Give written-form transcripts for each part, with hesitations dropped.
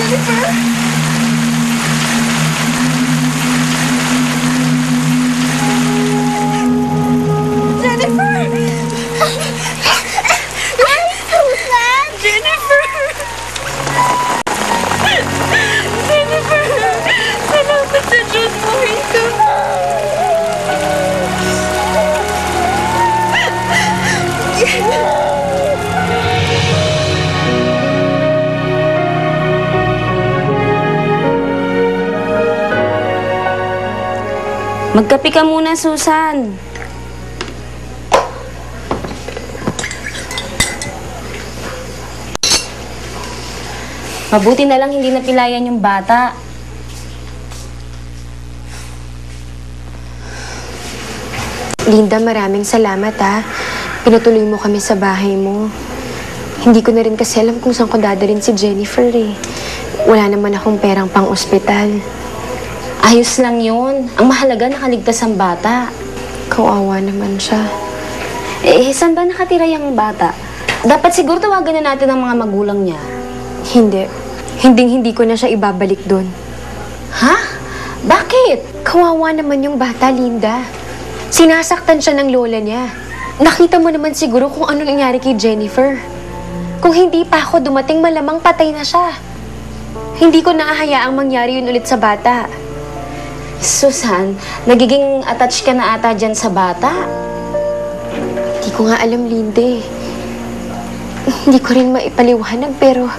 Jennifer! Jennifer! Ay, Susan! Jennifer! Jennifer! Salamat sa Diyos, buhay ka na! Magkape ka muna, Susan. Mabuti na lang hindi napilayan yung bata. Linda, maraming salamat ha. Pinatuloy mo kami sa bahay mo. Hindi ko na rin kasi alam kung saan ko dadalhin si Jennifer eh. Wala naman akong perang pang-ospital. Ayos lang yun. Ang mahalaga, nakaligtas ang bata. Kawawa naman siya. Eh, saan ba nakatira yung bata? Dapat siguro tawagan na natin ang mga magulang niya. Hindi. Hindi ko na siya ibabalik doon. Ha? Bakit? Kawawa naman yung bata, Linda. Sinasaktan siya ng lola niya. Nakita mo naman siguro kung ano nangyari kay Jennifer. Kung hindi pa ako dumating, malamang patay na siya. Hindi ko naahayaang mangyari yun ulit sa bata. Susan, nagiging attached ka na ata dyan sa bata. Hindi ko nga alam, Linda eh. Hindi ko rin maipaliwanag pero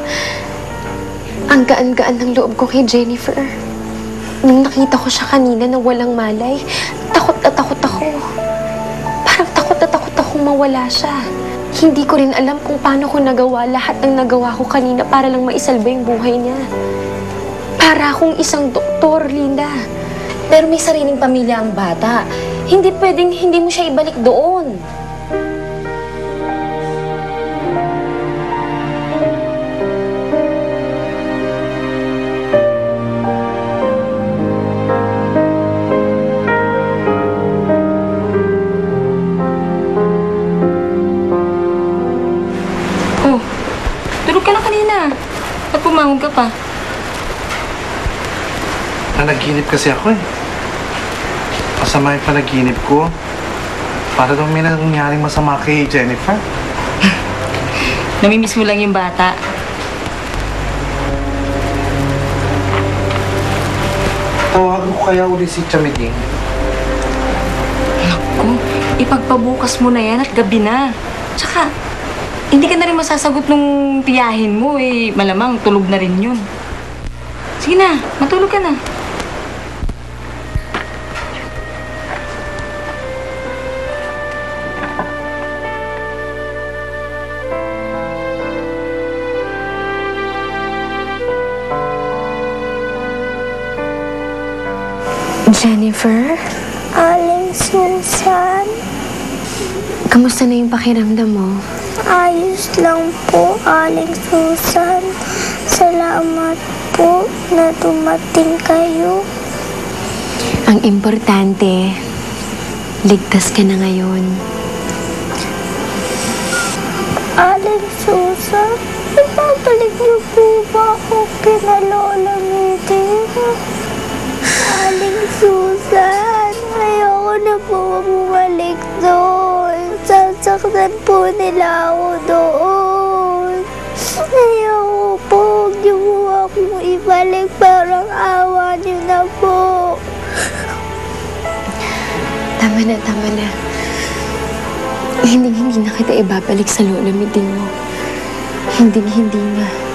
ang gaan-gaan ng loob ko kay Jennifer. Nung nakita ko siya kanina na walang malay, takot na takot ako. Parang takot na takot akong mawala siya. Hindi ko rin alam kung paano ko nagawa lahat ng nagawa ko kanina para lang maisalba yung buhay niya. Para akong isang doktor, Linda. Pero may sariling pamilya ang bata. Hindi pwedeng hindi mo siya ibalik doon. Oh, tulog ka na kanina. At pumangon ka pa. Nanaginip kasi ako eh. Masama yung panaginip ko. Para daw may nangyaring masama kay Jennifer. Namimiss mo lang yung bata. Tawagan ko kaya uli si Chamiding. Naku, ipagpabukas mo na yan at gabi na. Tsaka, hindi ka na rin masasagot nung tiyahin mo eh. Malamang tulog na rin yun. Sige na, matulog ka na. Jennifer? Aling Susan, Kamusta na yung pakiramdam mo? ayos lang po, Aling Susan. Salamat po na dumating kayo. Ang importante, ligtas ka na ngayon. Aling Susan, ibabalik niyo po ba ako kina Lola Meeting? Aling Susan, ayoko na po bumalik doon. Sasaktan po nila ako doon. Ayoko po, huwag niyo po akong ibalik. Parang awa niyo na po. Tama na, tama na. Hindi na kita ibabalik sa lola meeting mo. Hindi na.